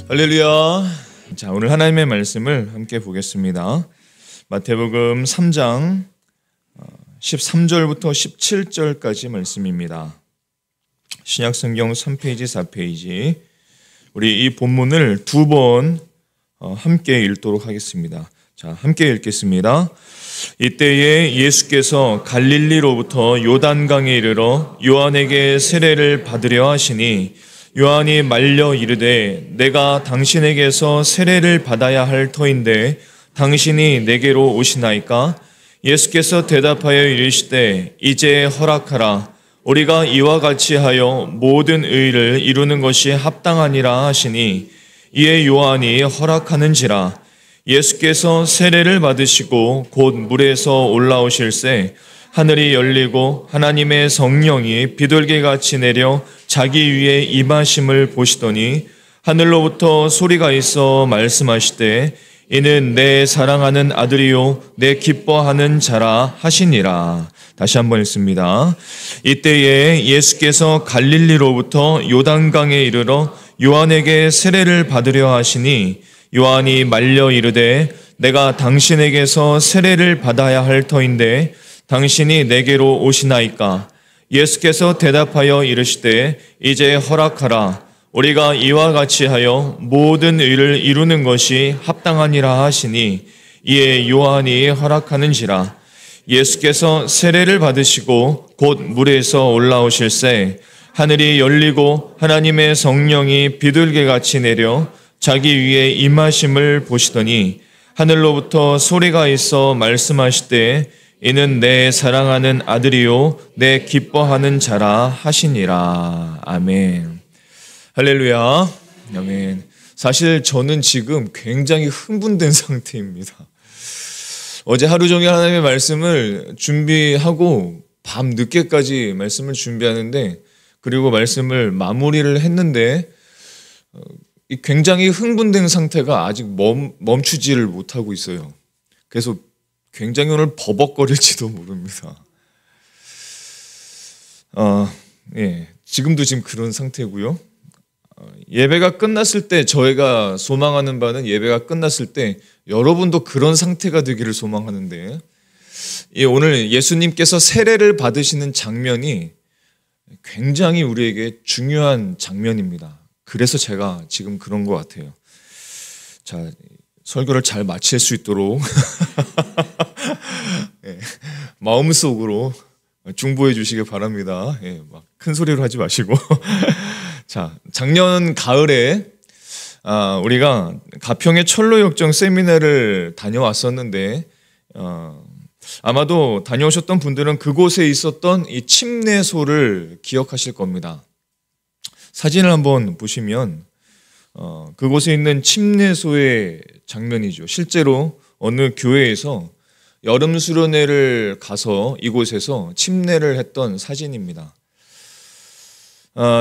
할렐루야. 자, 오늘 하나님의 말씀을 함께 보겠습니다. 마태복음 3장 13절부터 17절까지 말씀입니다. 신약성경 3페이지, 4페이지. 우리 이 본문을 두 번 함께 읽도록 하겠습니다. 자, 함께 읽겠습니다. 이때에 예수께서 갈릴리로부터 요단강에 이르러 요한에게 세례를 받으려 하시니 요한이 말려 이르되 내가 당신에게서 세례를 받아야 할 터인데 당신이 내게로 오시나이까? 예수께서 대답하여 이르시되 이제 허락하라. 우리가 이와 같이 하여 모든 의를 이루는 것이 합당하니라 하시니 이에 요한이 허락하는지라. 예수께서 세례를 받으시고 곧 물에서 올라오실새 하늘이 열리고 하나님의 성령이 비둘기같이 내려 자기 위에 임하심을 보시더니 하늘로부터 소리가 있어 말씀하시되 이는 내 사랑하는 아들이요 내 기뻐하는 자라 하시니라. 다시 한번 읽습니다. 이때에 예수께서 갈릴리로부터 요단강에 이르러 요한에게 세례를 받으려 하시니 요한이 말려 이르되 내가 당신에게서 세례를 받아야 할 터인데 당신이 내게로 오시나이까? 예수께서 대답하여 이르시되 이제 허락하라. 우리가 이와 같이 하여 모든 의를 이루는 것이 합당하니라 하시니 이에 요한이 허락하는지라. 예수께서 세례를 받으시고 곧 물에서 올라오실새 하늘이 열리고 하나님의 성령이 비둘기같이 내려 자기 위에 임하심을 보시더니 하늘로부터 소리가 있어 말씀하시되 이는 내 사랑하는 아들이요 내 기뻐하는 자라 하시니라. 아멘. 할렐루야. 아멘. 사실 저는 지금 굉장히 흥분된 상태입니다. 어제 하루 종일 하나님의 말씀을 준비하고 밤 늦게까지 말씀을 준비하는데 그리고 말씀을 마무리를 했는데 굉장히 흥분된 상태가 아직 멈추지를 못하고 있어요. 그래서 굉장히 오늘 버벅거릴지도 모릅니다. 지금도 지금 그런 상태고요. 예배가 끝났을 때 저희가 소망하는 바는 예배가 끝났을 때 여러분도 그런 상태가 되기를 소망하는데 오늘 예수님께서 세례를 받으시는 장면이 굉장히 우리에게 중요한 장면입니다. 그래서 제가 지금 그런 것 같아요. 자, 설교를 잘 마칠 수 있도록 마음속으로 중보해 주시길 바랍니다. 막 큰 소리로 하지 마시고. 자, 작년 가을에 우리가 가평의 철로역정 세미나를 다녀왔었는데 아마도 다녀오셨던 분들은 그곳에 있었던 이 침례소를 기억하실 겁니다. 사진을 한번 보시면 그곳에 있는 침례소의 장면이죠. 실제로 어느 교회에서 여름 수련회를 가서 이곳에서 침례를 했던 사진입니다.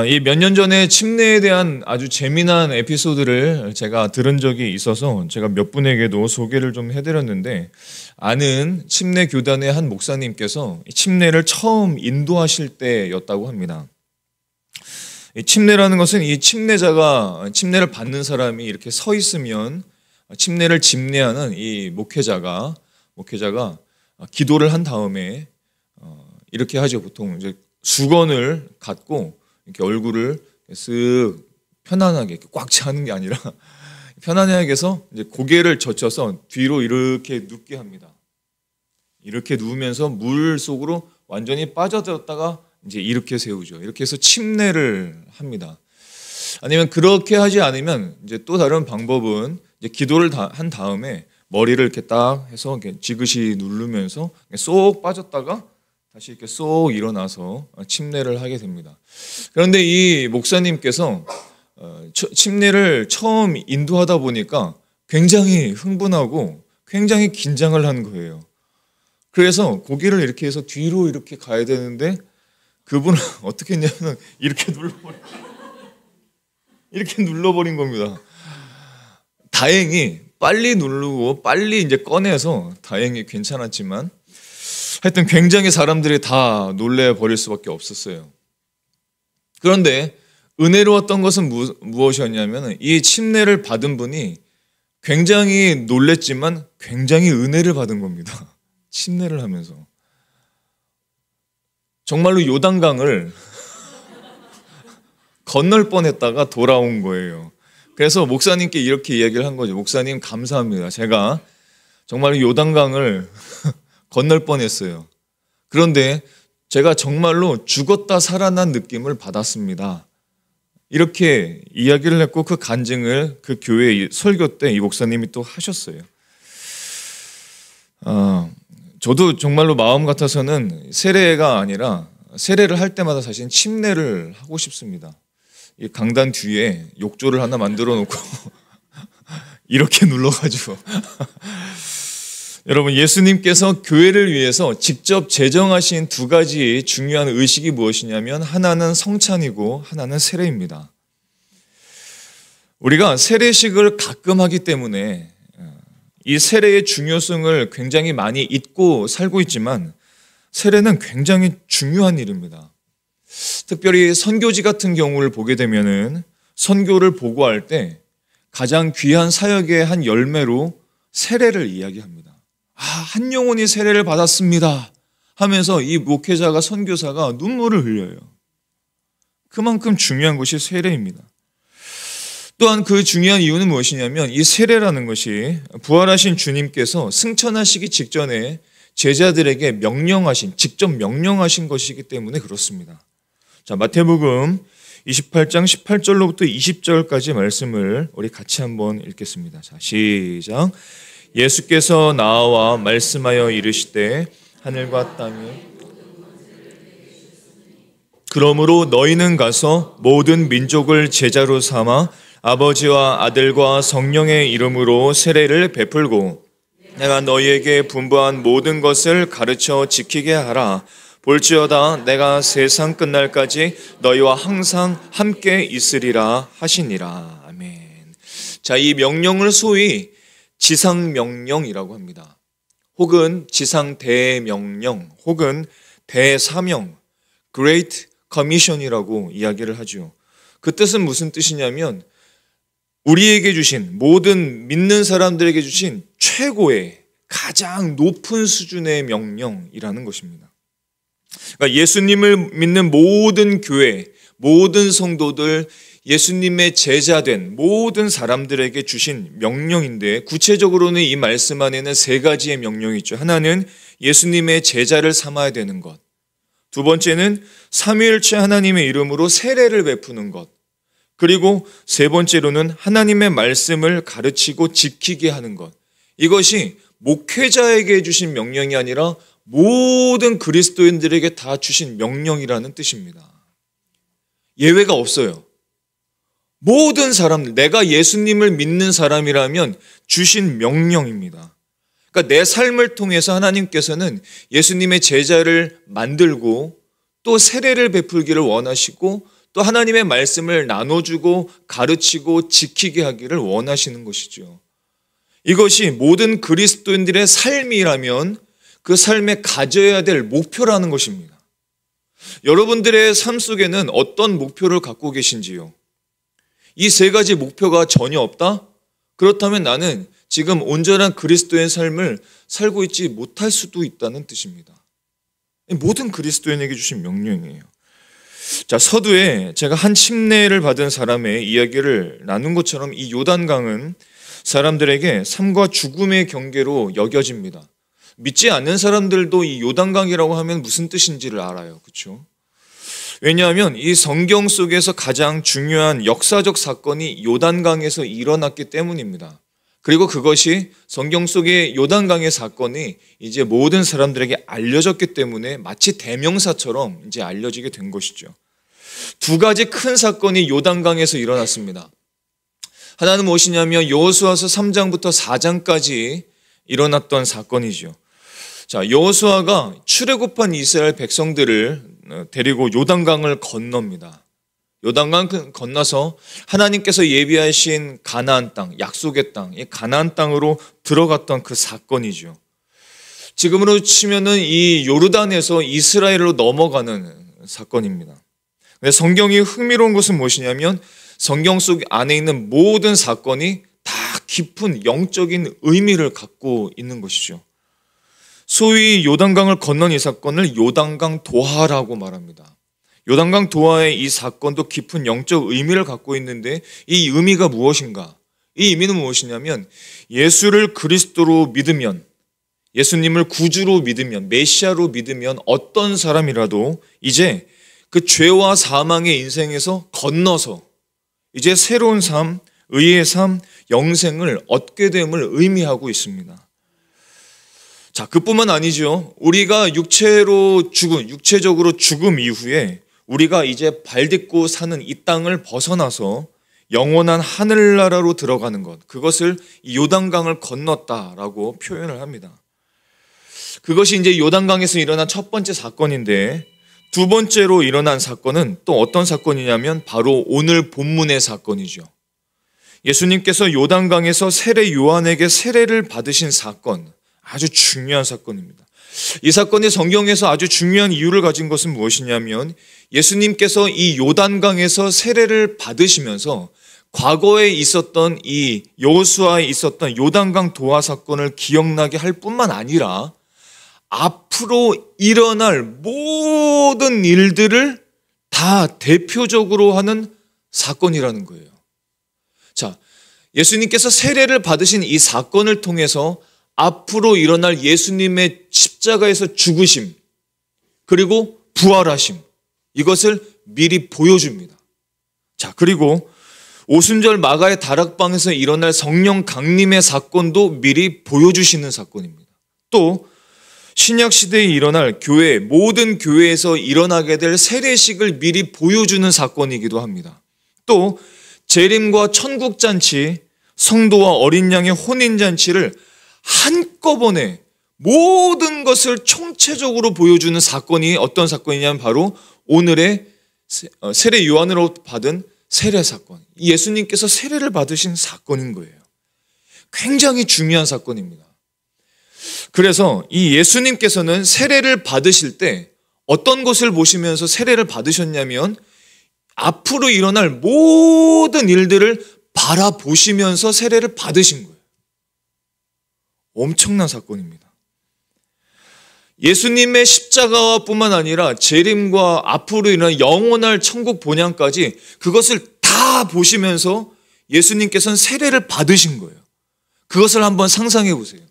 이 몇 년 전에 침례에 대한 아주 재미난 에피소드를 제가 들은 적이 있어서 제가 몇 분에게도 소개를 좀 해드렸는데 아는 침례 교단의 한 목사님께서 침례를 처음 인도하실 때였다고 합니다. 이 침례라는 것은 이 침례자가 침례를 받는 사람이 이렇게 서 있으면 침례를 집례하는 이 목회자가 기도를 한 다음에 이렇게 하죠. 보통 이제 수건을 갖고 이렇게 얼굴을 쓱 편안하게 꽉 차는 게 아니라 편안하게 해서 이제 고개를 젖혀서 뒤로 이렇게 눕게 합니다. 이렇게 누우면서 물 속으로 완전히 빠져들었다가 이제 이렇게 세우죠. 이렇게 해서 침례를 합니다. 아니면 그렇게 하지 않으면 이제 또 다른 방법은 이제 기도를 한 다음에 머리를 이렇게 딱 해서 이렇게 지그시 누르면서 쏙 빠졌다가 다시 이렇게 쏙 일어나서 침례를 하게 됩니다. 그런데 이 목사님께서 침례를 처음 인도하다 보니까 굉장히 흥분하고 굉장히 긴장을 한 거예요. 그래서 고개를 이렇게 해서 뒤로 이렇게 가야 되는데 그분은 어떻게 했냐면 이렇게 눌러버린 겁니다. 다행히 빨리 누르고 빨리 이제 꺼내서 다행히 괜찮았지만 하여튼 굉장히 사람들이 다 놀래버릴 수밖에 없었어요. 그런데 은혜로웠던 것은 무엇이었냐면 이 침례를 받은 분이 굉장히 놀랬지만 굉장히 은혜를 받은 겁니다. 침례를 하면서. 정말로 요단강을 건널 뻔했다가 돌아온 거예요. 그래서 목사님께 이렇게 이야기를 한 거죠. 목사님 감사합니다. 제가 정말로 요단강을 건널 뻔했어요. 그런데 제가 정말로 죽었다 살아난 느낌을 받았습니다. 이렇게 이야기를 했고 그 간증을 그 교회 설교 때 이 목사님이 또 하셨어요. 저도 정말로 마음 같아서는 세례가 아니라 세례를 할 때마다 사실 침례를 하고 싶습니다. 이 강단 뒤에 욕조를 하나 만들어 놓고 이렇게 눌러가지고 여러분, 예수님께서 교회를 위해서 직접 제정하신 두 가지 중요한 의식이 무엇이냐면 하나는 성찬이고 하나는 세례입니다. 우리가 세례식을 가끔 하기 때문에 이 세례의 중요성을 굉장히 많이 잊고 살고 있지만 세례는 굉장히 중요한 일입니다. 특별히 선교지 같은 경우를 보게 되면은 선교를 보고할 때 가장 귀한 사역의 한 열매로 세례를 이야기합니다. 한 영혼이 세례를 받았습니다 하면서 이 목회자가 선교사가 눈물을 흘려요. 그만큼 중요한 것이 세례입니다. 또한 그 중요한 이유는 무엇이냐면 이 세례라는 것이 부활하신 주님께서 승천하시기 직전에 제자들에게 직접 명령하신 것이기 때문에 그렇습니다. 자, 마태복음 28장 18절로부터 20절까지 말씀을 우리 같이 한번 읽겠습니다. 자, 시작. 예수께서 나와 말씀하여 이르시되 하늘과 땅이 그러므로 너희는 가서 모든 민족을 제자로 삼아 아버지와 아들과 성령의 이름으로 세례를 베풀고 내가 너희에게 분부한 모든 것을 가르쳐 지키게 하라. 볼지어다 내가 세상 끝날까지 너희와 항상 함께 있으리라 하시니라. 아멘. 자, 이 명령을 소위 지상명령이라고 합니다. 혹은 지상대명령, 혹은 대사명, Great Commission이라고 이야기를 하죠. 그 뜻은 무슨 뜻이냐면 우리에게 주신, 모든 믿는 사람들에게 주신 최고의 가장 높은 수준의 명령이라는 것입니다. 그러니까 예수님을 믿는 모든 교회, 모든 성도들, 예수님의 제자된 모든 사람들에게 주신 명령인데 구체적으로는 이 말씀 안에는 세 가지의 명령이 있죠. 하나는 예수님의 제자를 삼아야 되는 것. 두 번째는 삼위일체 하나님의 이름으로 세례를 베푸는 것. 그리고 세 번째로는 하나님의 말씀을 가르치고 지키게 하는 것. 이것이 목회자에게 주신 명령이 아니라 모든 그리스도인들에게 다 주신 명령이라는 뜻입니다. 예외가 없어요. 모든 사람들, 내가 예수님을 믿는 사람이라면 주신 명령입니다. 그러니까 내 삶을 통해서 하나님께서는 예수님의 제자를 만들고 또 세례를 베풀기를 원하시고 또 하나님의 말씀을 나눠주고 가르치고 지키게 하기를 원하시는 것이죠. 이것이 모든 그리스도인들의 삶이라면 그 삶에 가져야 될 목표라는 것입니다. 여러분들의 삶 속에는 어떤 목표를 갖고 계신지요? 이 세 가지 목표가 전혀 없다? 그렇다면 나는 지금 온전한 그리스도의 삶을 살고 있지 못할 수도 있다는 뜻입니다. 모든 그리스도인에게 주신 명령이에요. 자, 서두에 제가 한 침례를 받은 사람의 이야기를 나눈 것처럼 이 요단강은 사람들에게 삶과 죽음의 경계로 여겨집니다. 믿지 않는 사람들도 이 요단강이라고 하면 무슨 뜻인지를 알아요. 그렇죠? 왜냐하면 이 성경 속에서 가장 중요한 역사적 사건이 요단강에서 일어났기 때문입니다. 그리고 그것이 성경 속의 요단강의 사건이 이제 모든 사람들에게 알려졌기 때문에 마치 대명사처럼 이제 알려지게 된 것이죠. 두 가지 큰 사건이 요단강에서 일어났습니다. 하나는 무엇이냐면 여호수아서 3장부터 4장까지 일어났던 사건이죠. 자, 여호수아가 출애굽한 이스라엘 백성들을 데리고 요단강을 건넙니다. 요단강 건너서 하나님께서 예비하신 가나안 땅, 약속의 땅, 이 가나안 땅으로 들어갔던 그 사건이죠. 지금으로 치면은 이 요르단에서 이스라엘로 넘어가는 사건입니다. 근데 성경이 흥미로운 것은 무엇이냐면 성경 속 안에 있는 모든 사건이 다 깊은 영적인 의미를 갖고 있는 것이죠. 소위 요단강을 건넌 이 사건을 요단강 도하라고 말합니다. 요단강 도하의 이 사건도 깊은 영적 의미를 갖고 있는데 이 의미가 무엇인가? 이 의미는 무엇이냐면 예수를 그리스도로 믿으면, 예수님을 구주로 믿으면, 메시아로 믿으면 어떤 사람이라도 이제 그 죄와 사망의 인생에서 건너서 이제 새로운 삶, 의의 삶, 영생을 얻게 됨을 의미하고 있습니다. 자, 그뿐만 아니죠. 우리가 육체적으로 죽음 이후에 우리가 이제 발 딛고 사는 이 땅을 벗어나서 영원한 하늘나라로 들어가는 것, 그것을 요단강을 건넜다라고 표현을 합니다. 그것이 이제 요단강에서 일어난 첫 번째 사건인데, 두 번째로 일어난 사건은 또 어떤 사건이냐면 바로 오늘 본문의 사건이죠. 예수님께서 요단강에서 세례 요한에게 세례를 받으신 사건, 아주 중요한 사건입니다. 이 사건이 성경에서 아주 중요한 이유를 가진 것은 무엇이냐면 예수님께서 이 요단강에서 세례를 받으시면서 과거에 있었던 이 여호수아에 있었던 요단강 도하 사건을 기억나게 할 뿐만 아니라 앞으로 일어날 모든 일들을 다 대표적으로 하는 사건이라는 거예요. 자, 예수님께서 세례를 받으신 이 사건을 통해서 앞으로 일어날 예수님의 십자가에서 죽으심, 그리고 부활하심, 이것을 미리 보여줍니다. 자, 그리고 오순절 마가의 다락방에서 일어날 성령 강림의 사건도 미리 보여주시는 사건입니다. 또 신약 시대에 일어날 교회, 모든 교회에서 일어나게 될 세례식을 미리 보여주는 사건이기도 합니다. 또 재림과 천국잔치, 성도와 어린 양의 혼인잔치를 한꺼번에 모든 것을 총체적으로 보여주는 사건이 어떤 사건이냐면 바로 오늘의 세례 요한으로 받은 세례 사건, 예수님께서 세례를 받으신 사건인 거예요. 굉장히 중요한 사건입니다. 그래서 이 예수님께서는 세례를 받으실 때 어떤 것을 보시면서 세례를 받으셨냐면 앞으로 일어날 모든 일들을 바라보시면서 세례를 받으신 거예요. 엄청난 사건입니다. 예수님의 십자가와 뿐만 아니라 재림과 앞으로 일어날 영원할 천국 본향까지 그것을 다 보시면서 예수님께서는 세례를 받으신 거예요. 그것을 한번 상상해 보세요.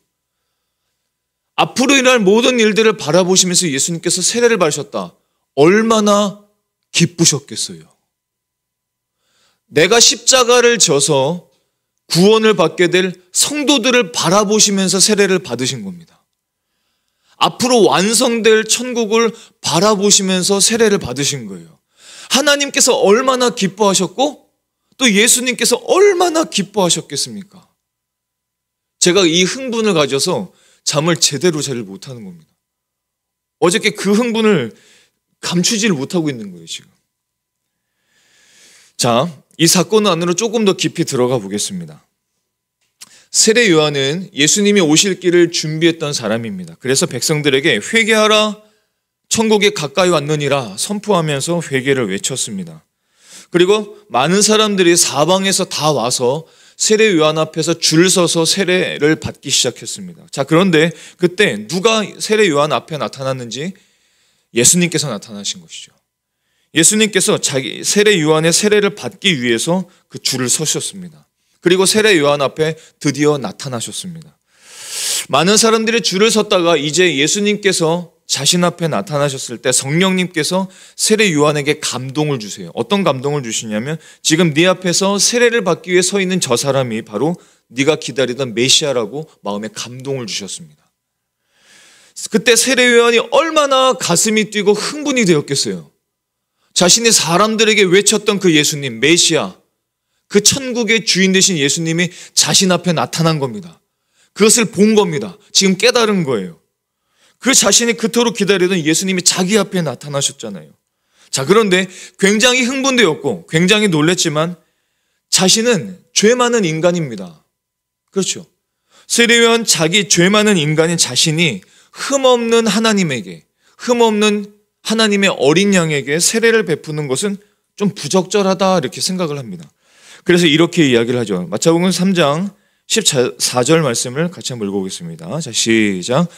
앞으로 일어날 모든 일들을 바라보시면서 예수님께서 세례를 받으셨다. 얼마나 기쁘셨겠어요. 내가 십자가를 져서 구원을 받게 될 성도들을 바라보시면서 세례를 받으신 겁니다. 앞으로 완성될 천국을 바라보시면서 세례를 받으신 거예요. 하나님께서 얼마나 기뻐하셨고 또 예수님께서 얼마나 기뻐하셨겠습니까? 제가 이 흥분을 가져서 잠을 제대로 잘 못하는 겁니다. 어저께 그 흥분을 감추지를 못하고 있는 거예요, 지금. 자, 이 사건 안으로 조금 더 깊이 들어가 보겠습니다. 세례 요한은 예수님이 오실 길을 준비했던 사람입니다. 그래서 백성들에게 회개하라, 천국에 가까이 왔느니라 선포하면서 회개를 외쳤습니다. 그리고 많은 사람들이 사방에서 다 와서 세례 요한 앞에서 줄 서서 세례를 받기 시작했습니다. 자, 그런데 그때 누가 세례 요한 앞에 나타났는지 예수님께서 나타나신 것이죠. 예수님께서 자기 세례 요한의 세례를 받기 위해서 그 줄을 서셨습니다. 그리고 세례 요한 앞에 드디어 나타나셨습니다. 많은 사람들이 줄을 섰다가 이제 예수님께서 자신 앞에 나타나셨을 때 성령님께서 세례 요한에게 감동을 주세요. 어떤 감동을 주시냐면 지금 네 앞에서 세례를 받기 위해 서 있는 저 사람이 바로 네가 기다리던 메시아라고 마음에 감동을 주셨습니다. 그때 세례 요한이 얼마나 가슴이 뛰고 흥분이 되었겠어요. 자신이 사람들에게 외쳤던 그 예수님, 메시아, 그 천국의 주인 되신 예수님이 자신 앞에 나타난 겁니다. 그것을 본 겁니다. 지금 깨달은 거예요. 그 자신이 그토록 기다리던 예수님이 자기 앞에 나타나셨잖아요. 자, 그런데 굉장히 흥분되었고 굉장히 놀랬지만 자신은 죄 많은 인간입니다. 그렇죠. 세례요한 자기 죄 많은 인간인 자신이 흠없는 하나님에게, 흠없는 하나님의 어린 양에게 세례를 베푸는 것은 좀 부적절하다 이렇게 생각을 합니다. 그래서 이렇게 이야기를 하죠. 마태복음 3장 14절 말씀을 같이 한번 읽어보겠습니다. 자, 시작.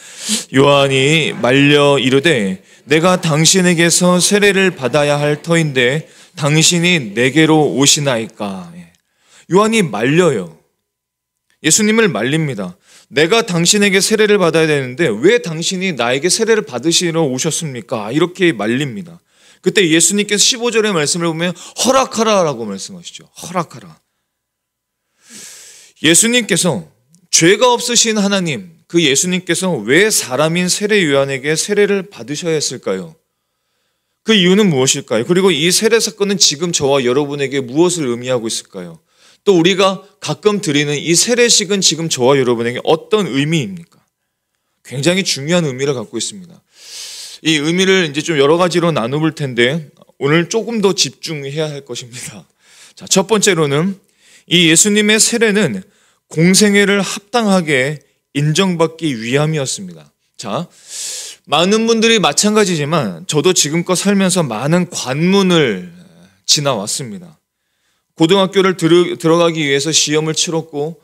요한이 말려 이르되 내가 당신에게서 세례를 받아야 할 터인데 당신이 내게로 오시나이까. 요한이 말려요. 예수님을 말립니다. 내가 당신에게 세례를 받아야 되는데 왜 당신이 나에게 세례를 받으시러 오셨습니까? 이렇게 말립니다. 그때 예수님께서 15절의 말씀을 보면 허락하라라고 말씀하시죠. 허락하라. 예수님께서 죄가 없으신 하나님, 그 예수님께서 왜 사람인 세례 요한에게 세례를 받으셔야 했을까요? 그 이유는 무엇일까요? 그리고 이 세례 사건은 지금 저와 여러분에게 무엇을 의미하고 있을까요? 또 우리가 가끔 드리는 이 세례식은 지금 저와 여러분에게 어떤 의미입니까? 굉장히 중요한 의미를 갖고 있습니다. 이 의미를 이제 좀 여러 가지로 나눠볼 텐데 오늘 조금 더 집중해야 할 것입니다. 자, 첫 번째로는 이 예수님의 세례는 공생애를 합당하게 인정받기 위함이었습니다. 자, 많은 분들이 마찬가지지만 저도 지금껏 살면서 많은 관문을 지나왔습니다. 고등학교를 들어가기 위해서 시험을 치렀고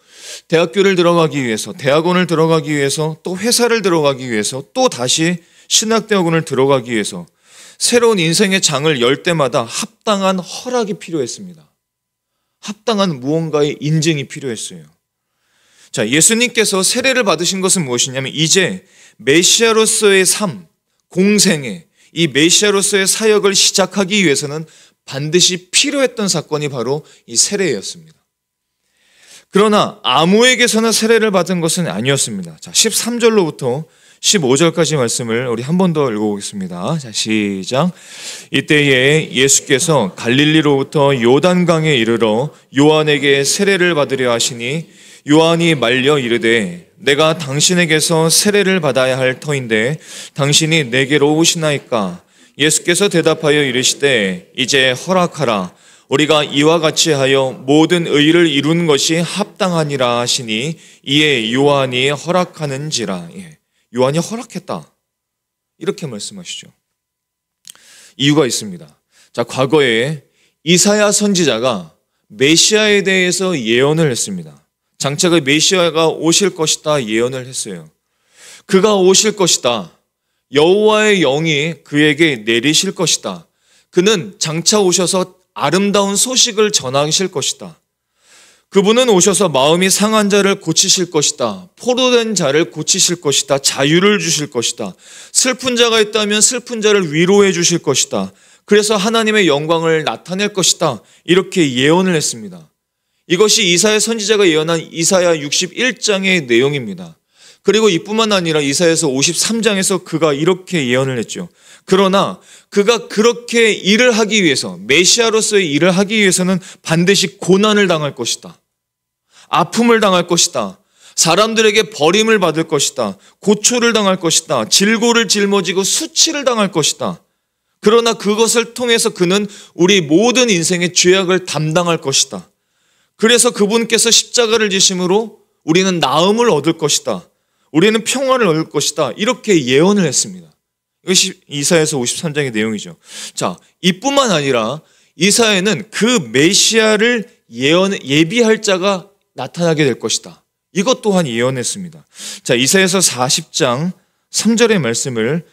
대학교를 들어가기 위해서, 대학원을 들어가기 위해서, 또 회사를 들어가기 위해서, 또 다시 신학대학원을 들어가기 위해서 새로운 인생의 장을 열 때마다 합당한 허락이 필요했습니다. 합당한 무언가의 인증이 필요했어요. 자, 예수님께서 세례를 받으신 것은 무엇이냐면 이제 메시아로서의 삶, 공생애, 이 메시아로서의 사역을 시작하기 위해서는 반드시 필요했던 사건이 바로 이 세례였습니다. 그러나 아무에게서나 세례를 받은 것은 아니었습니다. 자, 13절로부터 15절까지 말씀을 우리 한 번 더 읽어보겠습니다. 자, 시작. 이때에 예수께서 갈릴리로부터 요단강에 이르러 요한에게 세례를 받으려 하시니 요한이 말려 이르되 내가 당신에게서 세례를 받아야 할 터인데 당신이 내게로 오시나이까. 예수께서 대답하여 이르시되 이제 허락하라. 우리가 이와 같이 하여 모든 의를 이루는 것이 합당하니라 하시니 이에 요한이 허락하는지라. 요한이 허락했다. 이렇게 말씀하시죠. 이유가 있습니다. 자, 과거에 이사야 선지자가 메시아에 대해서 예언을 했습니다. 장차 그 메시아가 오실 것이다 예언을 했어요. 그가 오실 것이다. 여호와의 영이 그에게 내리실 것이다. 그는 장차 오셔서 아름다운 소식을 전하실 것이다. 그분은 오셔서 마음이 상한 자를 고치실 것이다. 포로된 자를 고치실 것이다. 자유를 주실 것이다. 슬픈 자가 있다면 슬픈 자를 위로해 주실 것이다. 그래서 하나님의 영광을 나타낼 것이다. 이렇게 예언을 했습니다. 이것이 이사야 선지자가 예언한 이사야 61장의 내용입니다. 그리고 이뿐만 아니라 이사야서 53장에서 그가 이렇게 예언을 했죠. 그러나 그가 그렇게 일을 하기 위해서, 메시아로서의 일을 하기 위해서는 반드시 고난을 당할 것이다. 아픔을 당할 것이다. 사람들에게 버림을 받을 것이다. 고초를 당할 것이다. 질고를 짊어지고 수치를 당할 것이다. 그러나 그것을 통해서 그는 우리 모든 인생의 죄악을 담당할 것이다. 그래서 그분께서 십자가를 지심으로 우리는 나음을 얻을 것이다. 우리는 평화를 얻을 것이다. 이렇게 예언을 했습니다. 이것이 이사야서 53장의 내용이죠. 자, 이뿐만 아니라 이사야는 그 메시아를 예비할 자가 나타나게 될 것이다. 이것 또한 예언했습니다. 자, 이사야서 40장 3절의 말씀을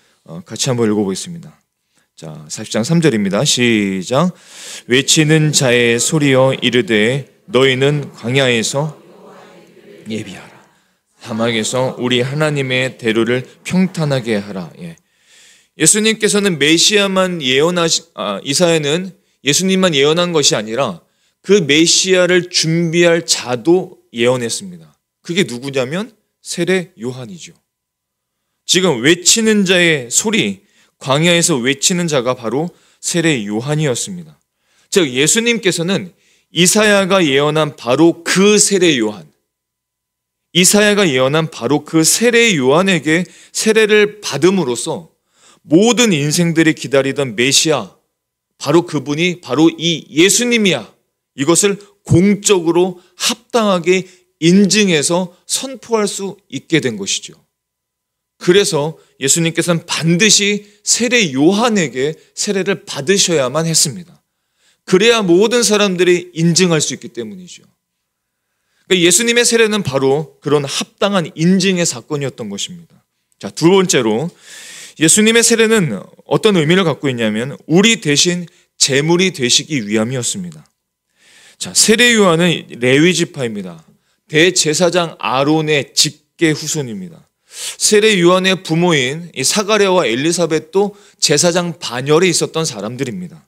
같이 한번 읽어보겠습니다. 자, 40장 3절입니다. 시작. 외치는 자의 소리여 이르되 너희는 광야에서 예비하라. 사막에서 우리 하나님의 대로를 평탄하게 하라. 예수님께서는 메시아만 이사야는 예수님만 예언한 것이 아니라 그 메시아를 준비할 자도 예언했습니다. 그게 누구냐면 세례 요한이죠. 지금 외치는 자의 소리, 광야에서 외치는 자가 바로 세례 요한이었습니다. 즉 예수님께서는 이사야가 예언한 바로 그 세례 요한, 이사야가 예언한 바로 그 세례 요한에게 세례를 받음으로써 모든 인생들이 기다리던 메시아, 바로 그분이 바로 이 예수님이야. 이것을 공적으로 합당하게 인증해서 선포할 수 있게 된 것이죠. 그래서 예수님께서는 반드시 세례 요한에게 세례를 받으셔야만 했습니다. 그래야 모든 사람들이 인증할 수 있기 때문이죠. 그러니까 예수님의 세례는 바로 그런 합당한 인증의 사건이었던 것입니다. 자, 두 번째로 예수님의 세례는 어떤 의미를 갖고 있냐면 우리 대신 제물이 되시기 위함이었습니다. 자, 세례 요한은 레위 지파입니다. 대제사장 아론의 직계 후손입니다. 세례 요한의 부모인 이 사가랴와 엘리사벳도 제사장 반열에 있었던 사람들입니다.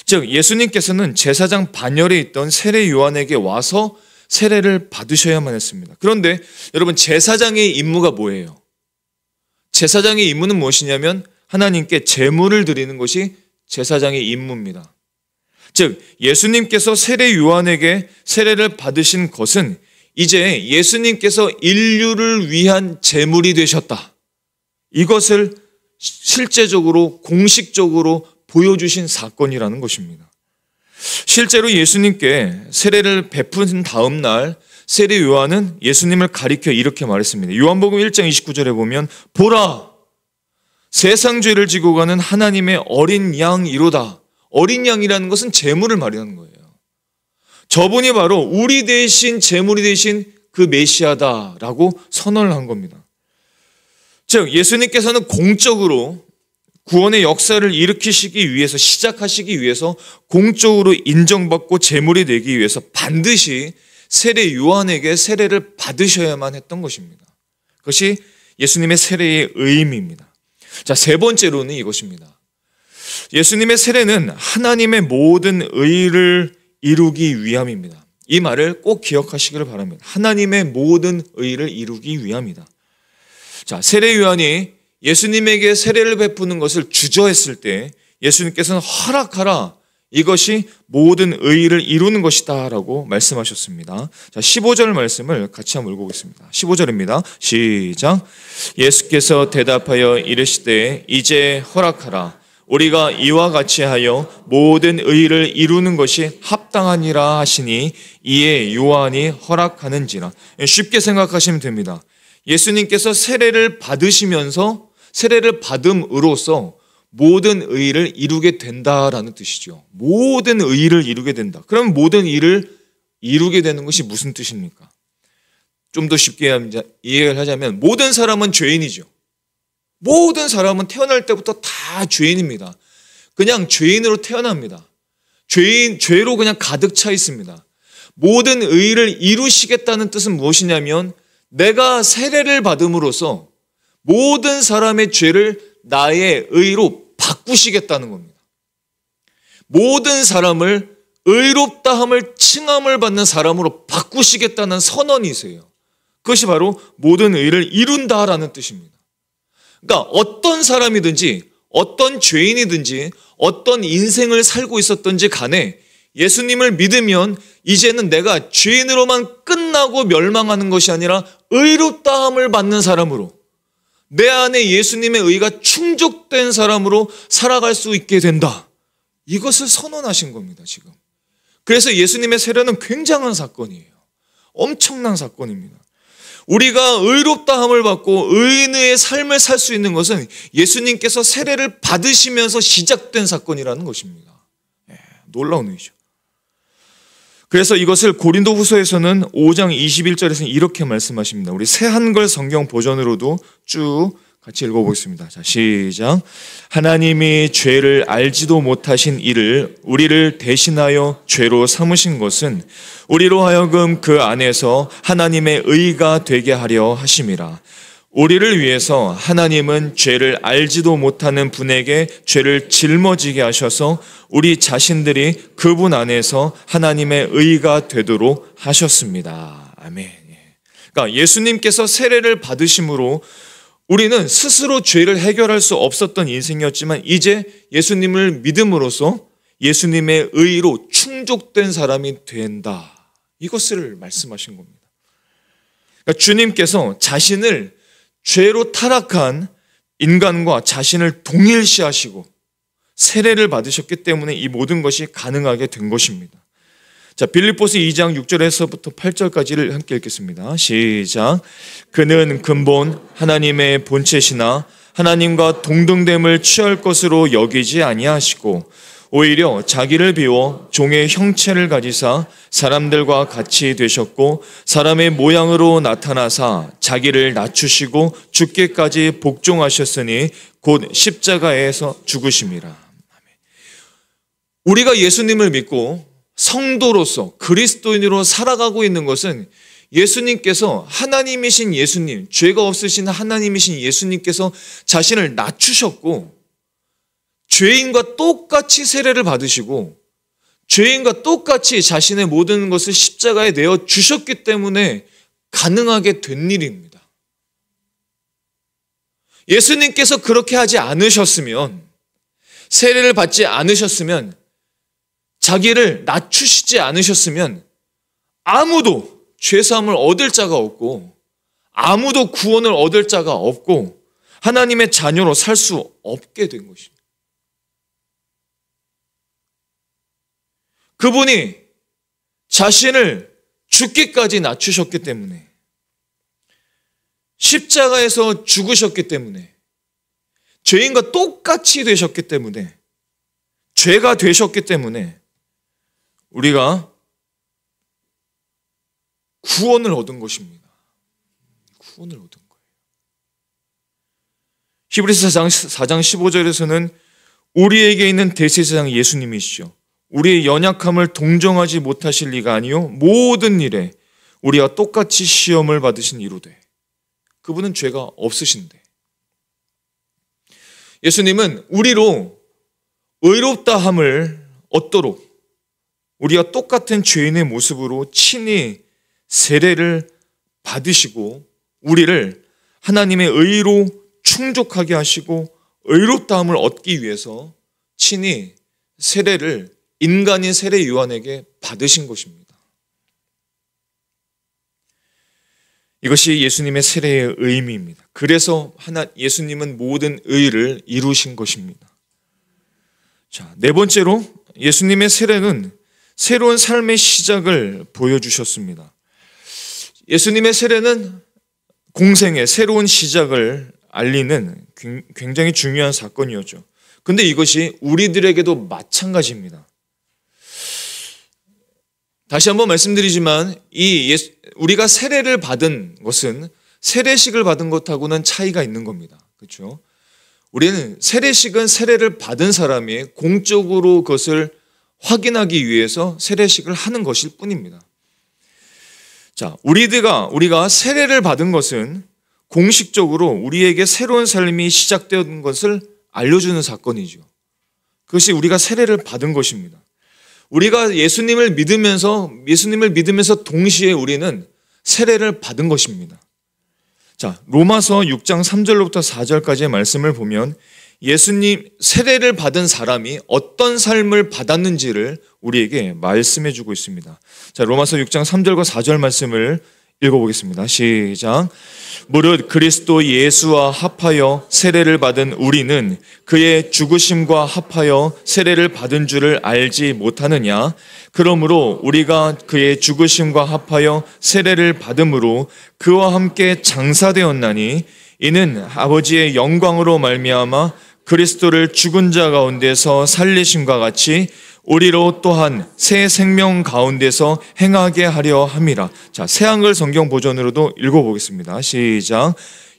즉 예수님께서는 제사장 반열에 있던 세례 요한에게 와서 세례를 받으셔야만 했습니다. 그런데 여러분, 제사장의 임무가 뭐예요? 제사장의 임무는 무엇이냐면 하나님께 제물을 드리는 것이 제사장의 임무입니다. 즉 예수님께서 세례 요한에게 세례를 받으신 것은 이제 예수님께서 인류를 위한 제물이 되셨다. 이것을 실제적으로 공식적으로 보여주신 사건이라는 것입니다. 실제로 예수님께 세례를 베푼 다음 날 세례 요한은 예수님을 가리켜 이렇게 말했습니다. 요한복음 1장 29절에 보면 보라, 세상 죄를 지고 가는 하나님의 어린 양이로다. 어린 양이라는 것은 제물을 말하는 거예요. 저분이 바로 우리 대신 제물이 되신 그 메시아다라고 선언을 한 겁니다. 즉 예수님께서는 공적으로 구원의 역사를 일으키시기 위해서, 시작하시기 위해서 공적으로 인정받고 제물이 되기 위해서 반드시 세례 요한에게 세례를 받으셔야만 했던 것입니다. 그것이 예수님의 세례의 의미입니다. 자, 세 번째로는 이것입니다. 예수님의 세례는 하나님의 모든 의를 이루기 위함입니다. 이 말을 꼭 기억하시기를 바랍니다. 하나님의 모든 의를 이루기 위함이다. 자, 세례 요한이 예수님에게 세례를 베푸는 것을 주저했을 때 예수님께서는 허락하라, 이것이 모든 의를 이루는 것이다 라고 말씀하셨습니다. 자, 15절 말씀을 같이 한번 읽어보겠습니다. 15절입니다. 시작. 예수께서 대답하여 이르시되 이제 허락하라. 우리가 이와 같이 하여 모든 의를 이루는 것이 합당하니라 하시니 이에 요한이 허락하는지라. 쉽게 생각하시면 됩니다. 예수님께서 세례를 받으시면서 세례를 받음으로써 모든 의를 이루게 된다라는 뜻이죠. 모든 의를 이루게 된다. 그럼 모든 의를 이루게 되는 것이 무슨 뜻입니까? 좀 더 쉽게 이해를 하자면 모든 사람은 죄인이죠. 모든 사람은 태어날 때부터 다 죄인입니다. 그냥 죄인으로 태어납니다. 죄로 그냥 가득 차 있습니다. 모든 의를 이루시겠다는 뜻은 무엇이냐면 내가 세례를 받음으로써 모든 사람의 죄를 나의 의로 바꾸시겠다는 겁니다. 모든 사람을 의롭다함을 칭함을 받는 사람으로 바꾸시겠다는 선언이세요. 그것이 바로 모든 의를 이룬다라는 뜻입니다. 그러니까 어떤 사람이든지 어떤 죄인이든지 어떤 인생을 살고 있었던지 간에 예수님을 믿으면 이제는 내가 죄인으로만 끝나고 멸망하는 것이 아니라 의롭다함을 받는 사람으로, 내 안에 예수님의 의가 충족된 사람으로 살아갈 수 있게 된다. 이것을 선언하신 겁니다, 지금. 그래서 예수님의 세례는 굉장한 사건이에요. 엄청난 사건입니다. 우리가 의롭다함을 받고 의인의 삶을 살 수 있는 것은 예수님께서 세례를 받으시면서 시작된 사건이라는 것입니다. 놀라운 의죠. 그래서 이것을 고린도후서에서는 5장 21절에서는 이렇게 말씀하십니다. 우리 새 한글 성경 버전으로도 쭉 같이 읽어보겠습니다. 자, 시작. 하나님이 죄를 알지도 못하신 이를 우리를 대신하여 죄로 삼으신 것은 우리로 하여금 그 안에서 하나님의 의가 되게 하려 하심이라. 우리를 위해서 하나님은 죄를 알지도 못하는 분에게 죄를 짊어지게 하셔서 우리 자신들이 그분 안에서 하나님의 의가 되도록 하셨습니다. 아멘. 그러니까 예수님께서 세례를 받으심으로 우리는 스스로 죄를 해결할 수 없었던 인생이었지만 이제 예수님을 믿음으로써 예수님의 의로 충족된 사람이 된다. 이것을 말씀하신 겁니다. 그러니까 주님께서 자신을 죄로 타락한 인간과 자신을 동일시하시고 세례를 받으셨기 때문에 이 모든 것이 가능하게 된 것입니다. 자, 빌립보서 2장 6절에서부터 8절까지를 함께 읽겠습니다. 시작. 그는 근본 하나님의 본체시나 하나님과 동등됨을 취할 것으로 여기지 아니하시고 오히려 자기를 비워 종의 형체를 가지사 사람들과 같이 되셨고 사람의 모양으로 나타나사 자기를 낮추시고 죽기까지 복종하셨으니 곧 십자가에서 죽으심이라. 우리가 예수님을 믿고 성도로서 그리스도인으로 살아가고 있는 것은 예수님께서 하나님이신 예수님, 죄가 없으신 하나님이신 예수님께서 자신을 낮추셨고 죄인과 똑같이 세례를 받으시고 죄인과 똑같이 자신의 모든 것을 십자가에 내어 주셨기 때문에 가능하게 된 일입니다. 예수님께서 그렇게 하지 않으셨으면, 세례를 받지 않으셨으면, 자기를 낮추시지 않으셨으면 아무도 죄사함을 얻을 자가 없고 아무도 구원을 얻을 자가 없고 하나님의 자녀로 살 수 없게 된 것입니다. 그분이 자신을 죽기까지 낮추셨기 때문에, 십자가에서 죽으셨기 때문에, 죄인과 똑같이 되셨기 때문에, 죄가 되셨기 때문에 우리가 구원을 얻은 것입니다. 구원을 얻은 거예요. 히브리서 4장 15절에서는 우리에게 있는 대제사장 예수님이시죠. 우리의 연약함을 동정하지 못하실 리가 아니요 모든 일에 우리와 똑같이 시험을 받으신 이로되. 그분은 죄가 없으신데. 예수님은 우리로 의롭다함을 얻도록 우리와 똑같은 죄인의 모습으로 친히 세례를 받으시고 우리를 하나님의 의로 충족하게 하시고 의롭다함을 얻기 위해서 친히 세례를 인간인 세례 요한에게 받으신 것입니다. 이것이 예수님의 세례의 의미입니다. 그래서 예수님은 모든 의를 이루신 것입니다. 자, 네 번째로 예수님의 세례는 새로운 삶의 시작을 보여주셨습니다. 예수님의 세례는 공생의 새로운 시작을 알리는 굉장히 중요한 사건이었죠. 근데 이것이 우리들에게도 마찬가지입니다. 다시 한번 말씀드리지만 우리가 세례를 받은 것은 세례식을 받은 것하고는 차이가 있는 겁니다. 그렇죠? 우리는 세례식은 세례를 받은 사람이 공적으로 그것을 확인하기 위해서 세례식을 하는 것일 뿐입니다. 자, 우리가 세례를 받은 것은 공식적으로 우리에게 새로운 삶이 시작된 것을 알려주는 사건이죠. 그것이 우리가 세례를 받은 것입니다. 우리가 예수님을 믿으면서 동시에 우리는 세례를 받은 것입니다. 자, 로마서 6장 3절로부터 4절까지의 말씀을 보면 예수님 세례를 받은 사람이 어떤 삶을 받았는지를 우리에게 말씀해 주고 있습니다. 자, 로마서 6장 3절과 4절 말씀을 읽어보겠습니다. 시작. 무릇 그리스도 예수와 합하여 세례를 받은 우리는 그의 죽으심과 합하여 세례를 받은 줄을 알지 못하느냐? 그러므로 우리가 그의 죽으심과 합하여 세례를 받음으로 그와 함께 장사되었나니 이는 아버지의 영광으로 말미암아 그리스도를 죽은 자 가운데서 살리심과 같이 우리로 또한 새 생명 가운데서 행하게 하려 함이라. 자, 새한글 성경 버전으로도 읽어보겠습니다. 시작.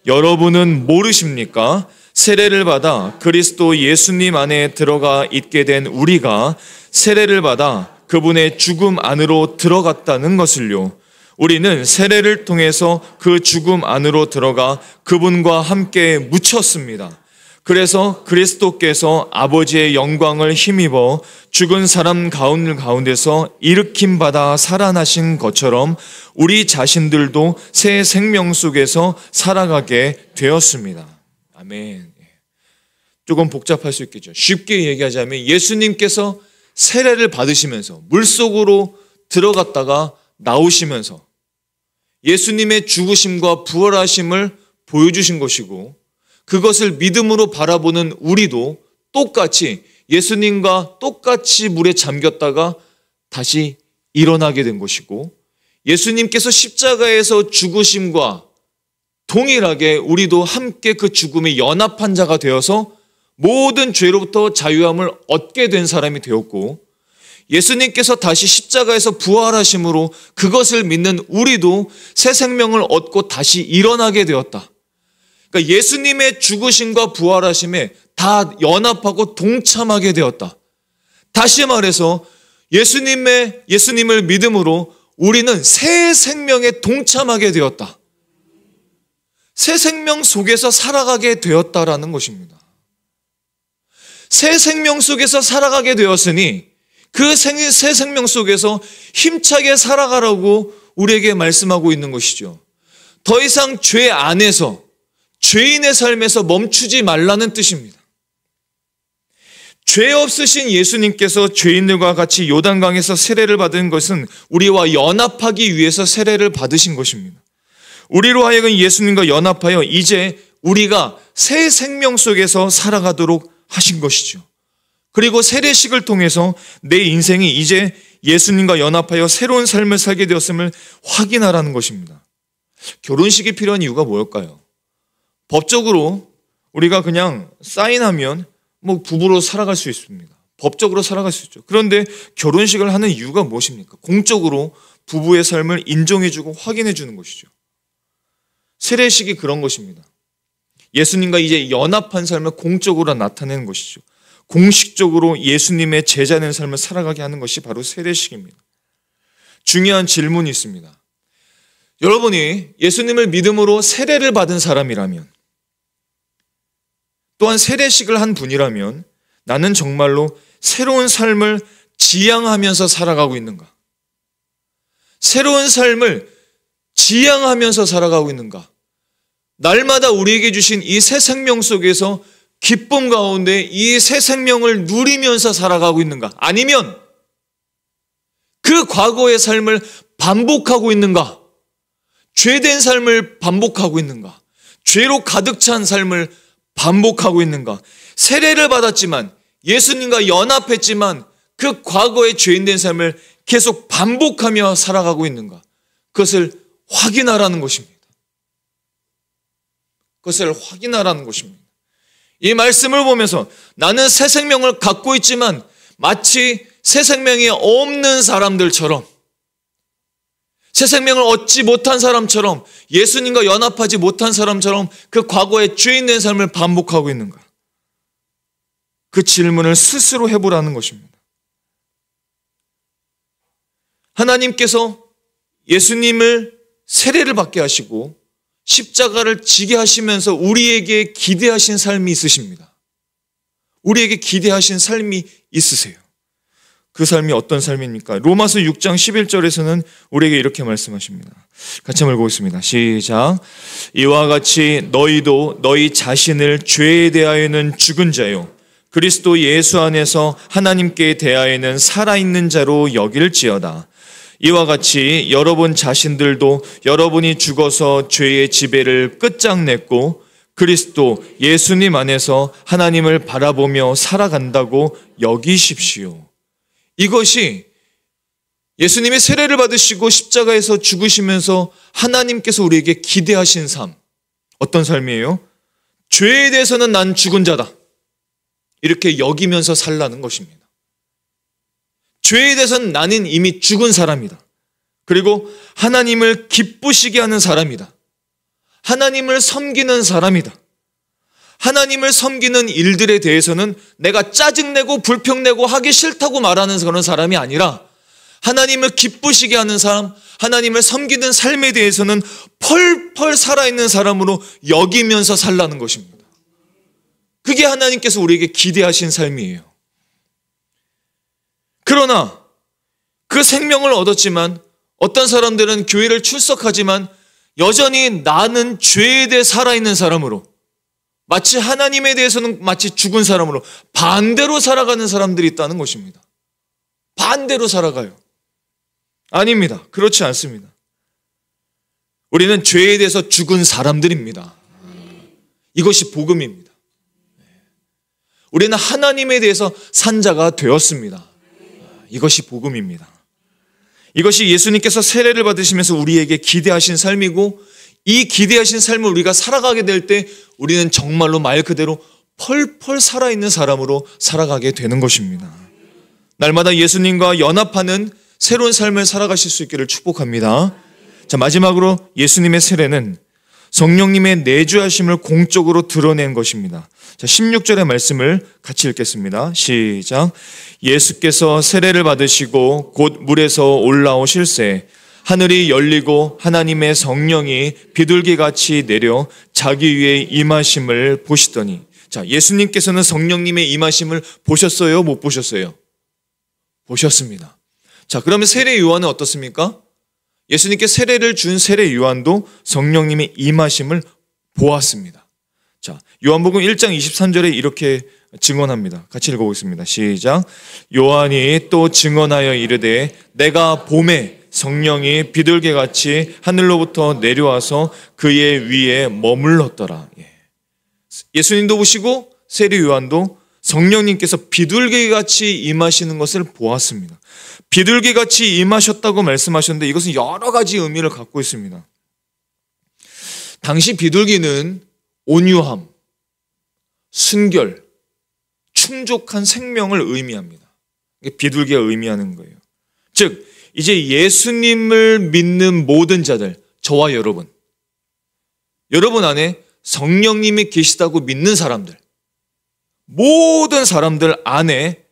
여러분은 모르십니까? 세례를 받아 그리스도 예수님 안에 들어가 있게 된 우리가 세례를 받아 그분의 죽음 안으로 들어갔다는 것을요. 우리는 세례를 통해서 그 죽음 안으로 들어가 그분과 함께 묻혔습니다. 그래서 그리스도께서 아버지의 영광을 힘입어 죽은 사람 가운데서 일으킴 받아 살아나신 것처럼 우리 자신들도 새 생명 속에서 살아가게 되었습니다. 아멘. 조금 복잡할 수 있겠죠. 쉽게 얘기하자면 예수님께서 세례를 받으시면서 물속으로 들어갔다가 나오시면서 예수님의 죽으심과 부활하심을 보여주신 것이고, 그것을 믿음으로 바라보는 우리도 똑같이 예수님과 똑같이 물에 잠겼다가 다시 일어나게 된 것이고, 예수님께서 십자가에서 죽으심과 동일하게 우리도 함께 그 죽음에 연합한 자가 되어서 모든 죄로부터 자유함을 얻게 된 사람이 되었고, 예수님께서 다시 십자가에서 부활하심으로 그것을 믿는 우리도 새 생명을 얻고 다시 일어나게 되었다. 그러니까 예수님의 죽으심과 부활하심에 다 연합하고 동참하게 되었다. 다시 말해서 예수님을 믿음으로 우리는 새 생명에 동참하게 되었다. 새 생명 속에서 살아가게 되었다라는 것입니다. 새 생명 속에서 살아가게 되었으니 그 새 생명 속에서 힘차게 살아가라고 우리에게 말씀하고 있는 것이죠. 더 이상 죄 안에서, 죄인의 삶에서 멈추지 말라는 뜻입니다. 죄 없으신 예수님께서 죄인들과 같이 요단강에서 세례를 받은 것은 우리와 연합하기 위해서 세례를 받으신 것입니다. 우리로 하여금 예수님과 연합하여 이제 우리가 새 생명 속에서 살아가도록 하신 것이죠. 그리고 세례식을 통해서 내 인생이 이제 예수님과 연합하여 새로운 삶을 살게 되었음을 확인하라는 것입니다. 결혼식이 필요한 이유가 뭘까요? 법적으로 우리가 그냥 사인하면 부부로 살아갈 수 있습니다. 법적으로 살아갈 수 있죠. 그런데 결혼식을 하는 이유가 무엇입니까? 공적으로 부부의 삶을 인정해주고 확인해주는 것이죠. 세례식이 그런 것입니다. 예수님과 이제 연합한 삶을 공적으로 나타내는 것이죠. 공식적으로 예수님의 제자된 삶을 살아가게 하는 것이 바로 세례식입니다. 중요한 질문이 있습니다. 여러분이 예수님을 믿음으로 세례를 받은 사람이라면, 또한 세례식을 한 분이라면 나는 정말로 새로운 삶을 지향하면서 살아가고 있는가? 새로운 삶을 지향하면서 살아가고 있는가? 날마다 우리에게 주신 이 새 생명 속에서 기쁨 가운데 이 새 생명을 누리면서 살아가고 있는가? 아니면 그 과거의 삶을 반복하고 있는가? 죄된 삶을 반복하고 있는가? 죄로 가득 찬 삶을 반복하고 있는가? 세례를 받았지만, 예수님과 연합했지만 그 과거의 죄인된 삶을 계속 반복하며 살아가고 있는가? 그것을 확인하라는 것입니다. 그것을 확인하라는 것입니다. 이 말씀을 보면서 나는 새 생명을 갖고 있지만 마치 새 생명이 없는 사람들처럼, 새 생명을 얻지 못한 사람처럼, 예수님과 연합하지 못한 사람처럼 그 과거의 죄인된 삶을 반복하고 있는가? 그 질문을 스스로 해보라는 것입니다. 하나님께서 예수님을 세례를 받게 하시고 십자가를 지게 하시면서 우리에게 기대하신 삶이 있으십니다. 우리에게 기대하신 삶이 있으세요. 그 삶이 어떤 삶입니까? 로마서 6장 11절에서는 우리에게 이렇게 말씀하십니다. 같이 한번 읽어보겠습니다. 시작. 이와 같이 너희도 너희 자신을 죄에 대하여는 죽은 자요 그리스도 예수 안에서 하나님께 대하여는 살아있는 자로 여길지어다. 이와 같이 여러분 자신들도 여러분이 죽어서 죄의 지배를 끝장냈고 그리스도 예수님 안에서 하나님을 바라보며 살아간다고 여기십시오. 이것이 예수님이 세례를 받으시고 십자가에서 죽으시면서 하나님께서 우리에게 기대하신 삶, 어떤 삶이에요? 죄에 대해서는 난 죽은 자다, 이렇게 여기면서 살라는 것입니다. 죄에 대해서는 나는 이미 죽은 사람이다. 그리고 하나님을 기쁘시게 하는 사람이다. 하나님을 섬기는 사람이다. 하나님을 섬기는 일들에 대해서는 내가 짜증내고 불평내고 하기 싫다고 말하는 그런 사람이 아니라 하나님을 기쁘시게 하는 사람, 하나님을 섬기는 삶에 대해서는 펄펄 살아있는 사람으로 여기면서 살라는 것입니다. 그게 하나님께서 우리에게 기대하신 삶이에요. 그러나 그 생명을 얻었지만 어떤 사람들은 교회를 출석하지만 여전히 나는 죄에 대해 살아있는 사람으로, 마치 하나님에 대해서는 마치 죽은 사람으로 반대로 살아가는 사람들이 있다는 것입니다. 반대로 살아가요. 아닙니다. 그렇지 않습니다. 우리는 죄에 대해서 죽은 사람들입니다. 이것이 복음입니다. 우리는 하나님에 대해서 산 자가 되었습니다. 이것이 복음입니다. 이것이 예수님께서 세례를 받으시면서 우리에게 기대하신 삶이고, 이 기대하신 삶을 우리가 살아가게 될 때 우리는 정말로 말 그대로 펄펄 살아있는 사람으로 살아가게 되는 것입니다. 날마다 예수님과 연합하는 새로운 삶을 살아가실 수 있기를 축복합니다. 자, 마지막으로 예수님의 세례는 성령님의 내주하심을 공적으로 드러낸 것입니다. 자, 16절의 말씀을 같이 읽겠습니다. 시작. 예수께서 세례를 받으시고 곧 물에서 올라오실새 하늘이 열리고 하나님의 성령이 비둘기같이 내려 자기 위에 임하심을 보시더니. 자, 예수님께서는 성령님의 임하심을 보셨어요? 못 보셨어요? 보셨습니다. 자, 그러면 세례 요한은 어떻습니까? 예수님께 세례를 준 세례 요한도 성령님의 임하심을 보았습니다. 자, 요한복음 1장 23절에 이렇게 증언합니다. 같이 읽어보겠습니다. 시작. 요한이 또 증언하여 이르되 내가 봄에 성령이 비둘기같이 하늘로부터 내려와서 그의 위에 머물렀더라. 예수님도 보시고 세례 요한도 성령님께서 비둘기같이 임하시는 것을 보았습니다. 비둘기같이 임하셨다고 말씀하셨는데 이것은 여러 가지 의미를 갖고 있습니다. 당시 비둘기는 온유함, 순결, 충족한 생명을 의미합니다. 이게 비둘기가 의미하는 거예요. 즉 이제 예수님을 믿는 모든 자들, 저와 여러분 안에 성령님이 계시다고 믿는 사람들, 모든 사람들 안에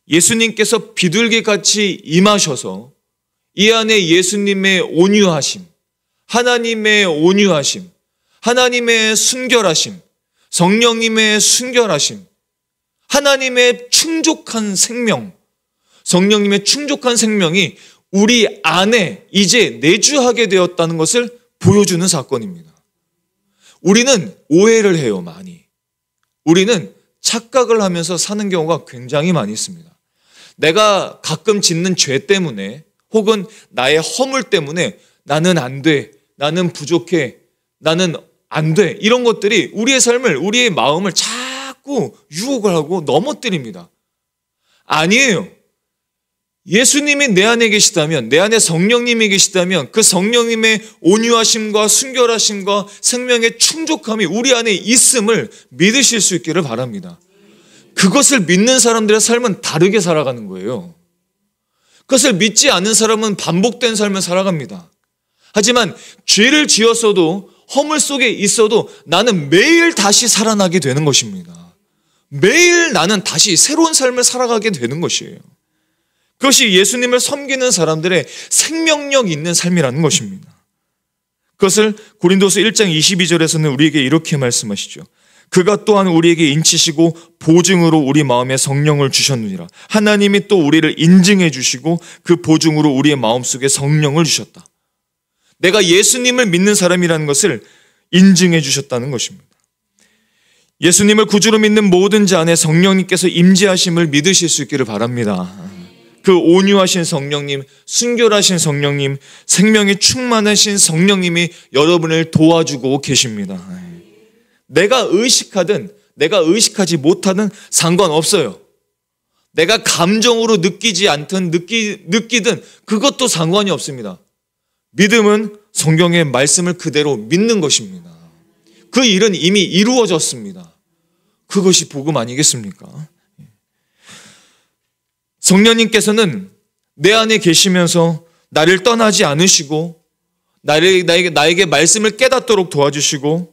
예수님께서 비둘기같이 임하셔서 이 안에 예수님의 온유하심, 하나님의 온유하심, 하나님의 순결하심, 성령님의 순결하심, 하나님의 충족한 생명, 성령님의 충족한 생명이 우리 안에 이제 내주하게 되었다는 것을 보여주는 사건입니다. 우리는 오해를 해요, 많이. 우리는 착각을 하면서 사는 경우가 굉장히 많이 있습니다. 내가 가끔 짓는 죄 때문에 혹은 나의 허물 때문에 나는 안 돼, 나는 부족해, 나는 안 돼, 이런 것들이 우리의 삶을, 우리의 마음을 자꾸 유혹을 하고 넘어뜨립니다. 아니에요. 예수님이 내 안에 계시다면, 내 안에 성령님이 계시다면 그 성령님의 온유하심과 순결하심과 생명의 충족함이 우리 안에 있음을 믿으실 수 있기를 바랍니다. 그것을 믿는 사람들의 삶은 다르게 살아가는 거예요. 그것을 믿지 않는 사람은 반복된 삶을 살아갑니다. 하지만 죄를 지었어도 허물 속에 있어도 나는 매일 다시 살아나게 되는 것입니다. 매일 나는 다시 새로운 삶을 살아가게 되는 것이에요. 그것이 예수님을 섬기는 사람들의 생명력 있는 삶이라는 것입니다. 그것을 고린도서 1장 22절에서는 우리에게 이렇게 말씀하시죠. 그가 또한 우리에게 인치시고 보증으로 우리 마음에 성령을 주셨느니라. 하나님이 또 우리를 인증해 주시고 그 보증으로 우리의 마음속에 성령을 주셨다. 내가 예수님을 믿는 사람이라는 것을 인증해 주셨다는 것입니다. 예수님을 구주로 믿는 모든 자 안에 성령님께서 임재하심을 믿으실 수 있기를 바랍니다. 그 온유하신 성령님, 순결하신 성령님, 생명이 충만하신 성령님이 여러분을 도와주고 계십니다. 내가 의식하든 내가 의식하지 못하든 상관없어요. 내가 감정으로 느끼지 않든 느끼든 그것도 상관이 없습니다. 믿음은 성경의 말씀을 그대로 믿는 것입니다. 그 일은 이미 이루어졌습니다. 그것이 복음 아니겠습니까? 성령님께서는 내 안에 계시면서 나를 떠나지 않으시고 나에게 말씀을 깨닫도록 도와주시고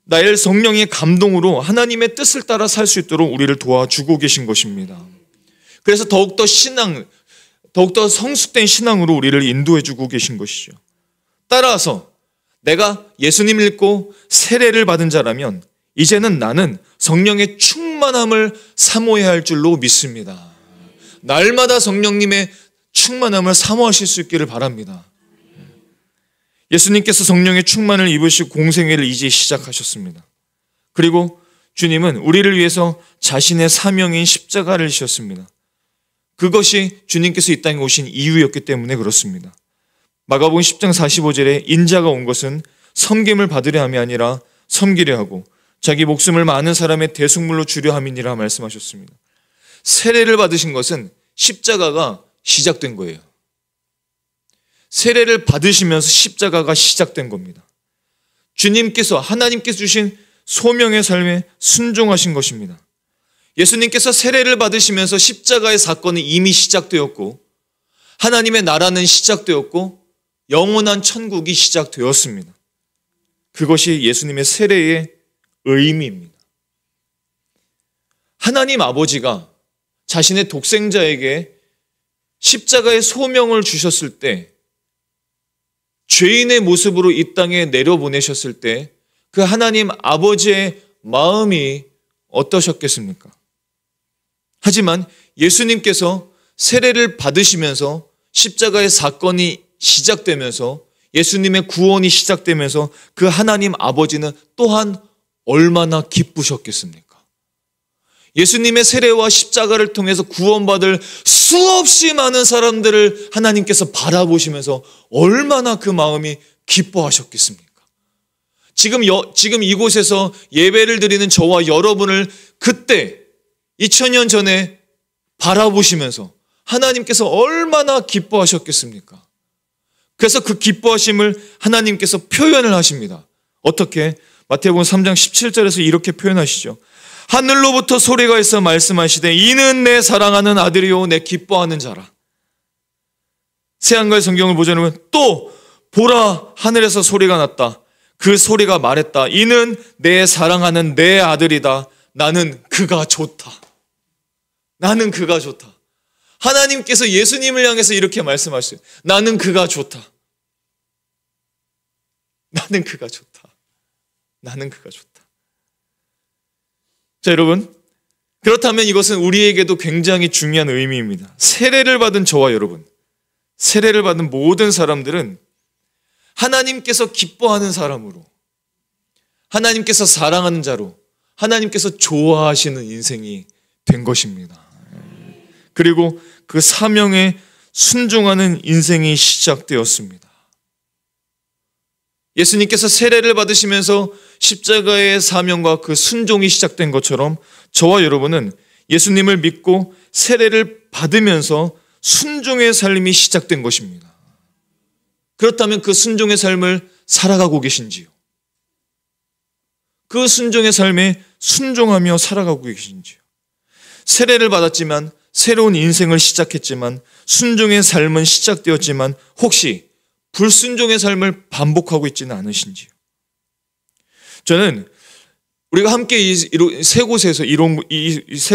나의 성령의 감동으로 하나님의 뜻을 따라 살 수 있도록 우리를 도와주고 계신 것입니다. 그래서 더욱더 성숙된 신앙으로 우리를 인도해주고 계신 것이죠. 따라서 내가 예수님 믿고 세례를 받은 자라면 이제는 나는 성령의 충만함을 사모해야 할 줄로 믿습니다. 날마다 성령님의 충만함을 사모하실 수 있기를 바랍니다. 예수님께서 성령의 충만을 입으시고 공생애를 이제 시작하셨습니다. 그리고 주님은 우리를 위해서 자신의 사명인 십자가를 지셨습니다. 그것이 주님께서 이 땅에 오신 이유였기 때문에 그렇습니다. 마가복음 10장 45절에 인자가 온 것은 섬김을 받으려 함이 아니라 섬기려 하고 자기 목숨을 많은 사람의 대속물로 주려 함이니라 말씀하셨습니다. 세례를 받으신 것은 십자가가 시작된 거예요. 세례를 받으시면서 십자가가 시작된 겁니다. 주님께서, 하나님께서 주신 소명의 삶에 순종하신 것입니다. 예수님께서 세례를 받으시면서 십자가의 사건은 이미 시작되었고 하나님의 나라는 시작되었고 영원한 천국이 시작되었습니다. 그것이 예수님의 세례의 의미입니다. 하나님 아버지가 자신의 독생자에게 십자가의 소명을 주셨을 때, 죄인의 모습으로 이 땅에 내려보내셨을 때 그 하나님 아버지의 마음이 어떠셨겠습니까? 하지만 예수님께서 세례를 받으시면서 십자가의 사건이 시작되면서 예수님의 구원이 시작되면서 그 하나님 아버지는 또한 얼마나 기쁘셨겠습니까? 예수님의 세례와 십자가를 통해서 구원받을 수없이 많은 사람들을 하나님께서 바라보시면서 얼마나 그 마음이 기뻐하셨겠습니까? 지금 이곳에서 예배를 드리는 저와 여러분을 그때 2000년 전에 바라보시면서 하나님께서 얼마나 기뻐하셨겠습니까? 그래서 그 기뻐하심을 하나님께서 표현을 하십니다. 어떻게? 마태복음 3장 17절에서 이렇게 표현하시죠. 하늘로부터 소리가 있어 말씀하시되 이는 내 사랑하는 아들이요 내 기뻐하는 자라. 새한글 성경을 보자면 또 보라 하늘에서 소리가 났다. 그 소리가 말했다. 이는 내 사랑하는 내 아들이다. 나는 그가 좋다. 나는 그가 좋다. 하나님께서 예수님을 향해서 이렇게 말씀하셨어요. 나는 그가 좋다. 나는 그가 좋다. 나는 그가 좋다. 자, 여러분, 그렇다면 이것은 우리에게도 굉장히 중요한 의미입니다. 세례를 받은 저와 여러분, 세례를 받은 모든 사람들은 하나님께서 기뻐하는 사람으로, 하나님께서 사랑하는 자로, 하나님께서 좋아하시는 인생이 된 것입니다. 그리고 그 사명에 순종하는 인생이 시작되었습니다. 예수님께서 세례를 받으시면서 십자가의 사명과 그 순종이 시작된 것처럼 저와 여러분은 예수님을 믿고 세례를 받으면서 순종의 삶이 시작된 것입니다. 그렇다면 그 순종의 삶을 살아가고 계신지요? 그 순종의 삶에 순종하며 살아가고 계신지요? 세례를 받았지만, 새로운 인생을 시작했지만, 순종의 삶은 시작되었지만 혹시 불순종의 삶을 반복하고 있지는 않으신지요? 저는 우리가 함께 이 세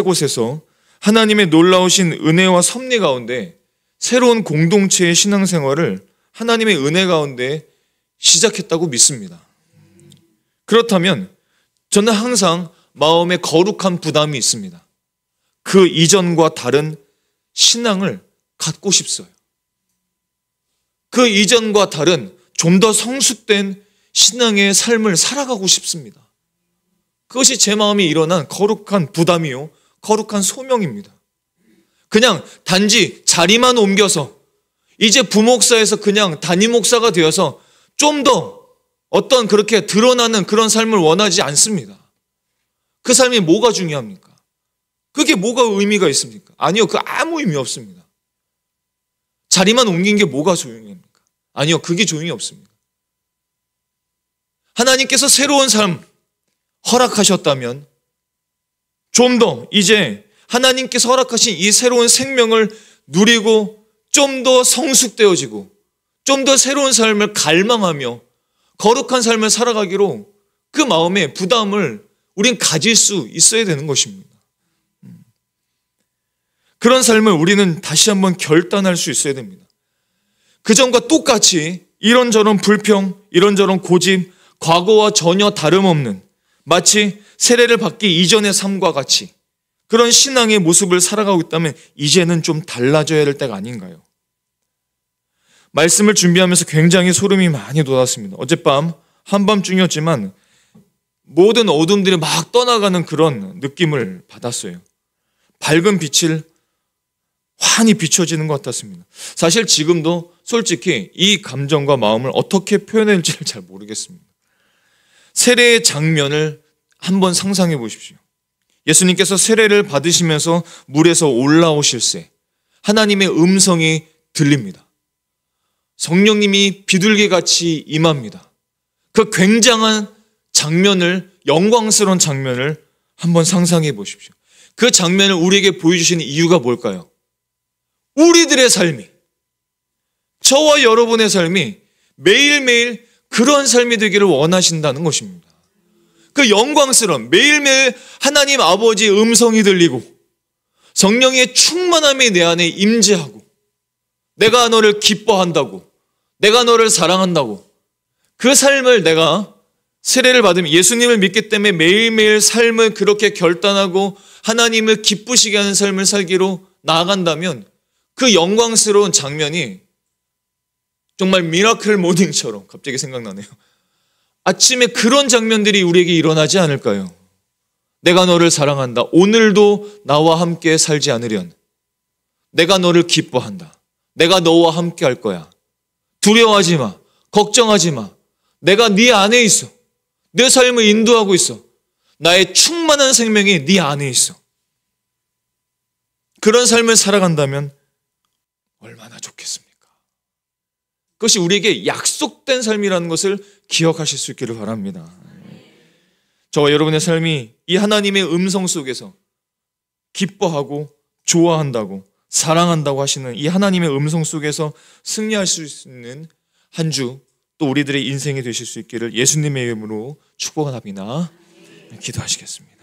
곳에서 하나님의 놀라우신 은혜와 섭리 가운데 새로운 공동체의 신앙생활을 하나님의 은혜 가운데 시작했다고 믿습니다. 그렇다면 저는 항상 마음에 거룩한 부담이 있습니다. 그 이전과 다른 신앙을 갖고 싶어요. 그 이전과 다른 좀 더 성숙된 신앙의 삶을 살아가고 싶습니다. 그것이 제 마음에 일어난 거룩한 부담이요, 거룩한 소명입니다. 그냥 단지 자리만 옮겨서 이제 부목사에서 그냥 담임 목사가 되어서 좀 더 어떤 그렇게 드러나는 그런 삶을 원하지 않습니다. 그 삶이 뭐가 중요합니까? 그게 뭐가 의미가 있습니까? 아니요, 그 아무 의미 없습니다. 자리만 옮긴 게 뭐가 소용입니까? 아니요, 그게 소용이 없습니다. 하나님께서 새로운 삶 허락하셨다면 좀 더 이제 하나님께서 허락하신 이 새로운 생명을 누리고 좀 더 성숙되어지고 좀 더 새로운 삶을 갈망하며 거룩한 삶을 살아가기로 그 마음의 부담을 우린 가질 수 있어야 되는 것입니다. 그런 삶을 우리는 다시 한번 결단할 수 있어야 됩니다. 그전과 똑같이 이런저런 불평, 이런저런 고집, 과거와 전혀 다름없는 마치 세례를 받기 이전의 삶과 같이 그런 신앙의 모습을 살아가고 있다면 이제는 좀 달라져야 될 때가 아닌가요? 말씀을 준비하면서 굉장히 소름이 많이 돋았습니다. 어젯밤 한밤중이었지만 모든 어둠들이 막 떠나가는 그런 느낌을 받았어요. 밝은 빛을 환히 비춰지는 것 같았습니다. 사실 지금도 솔직히 이 감정과 마음을 어떻게 표현할지를 잘 모르겠습니다. 세례의 장면을 한번 상상해 보십시오. 예수님께서 세례를 받으시면서 물에서 올라오실새 하나님의 음성이 들립니다. 성령님이 비둘기같이 임합니다. 그 굉장한 장면을, 영광스러운 장면을 한번 상상해 보십시오. 그 장면을 우리에게 보여주시는 이유가 뭘까요? 우리들의 삶이, 저와 여러분의 삶이 매일매일 그런 삶이 되기를 원하신다는 것입니다. 그 영광스러운, 매일매일 하나님 아버지의 음성이 들리고 성령의 충만함이 내 안에 임재하고 내가 너를 기뻐한다고, 내가 너를 사랑한다고, 그 삶을 내가 세례를 받으면, 예수님을 믿기 때문에 매일매일 삶을 그렇게 결단하고 하나님을 기쁘시게 하는 삶을 살기로 나아간다면 그 영광스러운 장면이 정말 미라클 모닝처럼 갑자기 생각나네요. 아침에 그런 장면들이 우리에게 일어나지 않을까요? 내가 너를 사랑한다. 오늘도 나와 함께 살지 않으련. 내가 너를 기뻐한다. 내가 너와 함께 할 거야. 두려워하지 마. 걱정하지 마. 내가 네 안에 있어. 내 삶을 인도하고 있어. 나의 충만한 생명이 네 안에 있어. 그런 삶을 살아간다면 얼마나 좋겠습니까? 그것이 우리에게 약속된 삶이라는 것을 기억하실 수 있기를 바랍니다. 저와 여러분의 삶이 이 하나님의 음성 속에서 기뻐하고 좋아한다고, 사랑한다고 하시는 이 하나님의 음성 속에서 승리할 수 있는 한 주, 또 우리들의 인생이 되실 수 있기를 예수님의 이름으로 축복합니다. 기도하시겠습니다.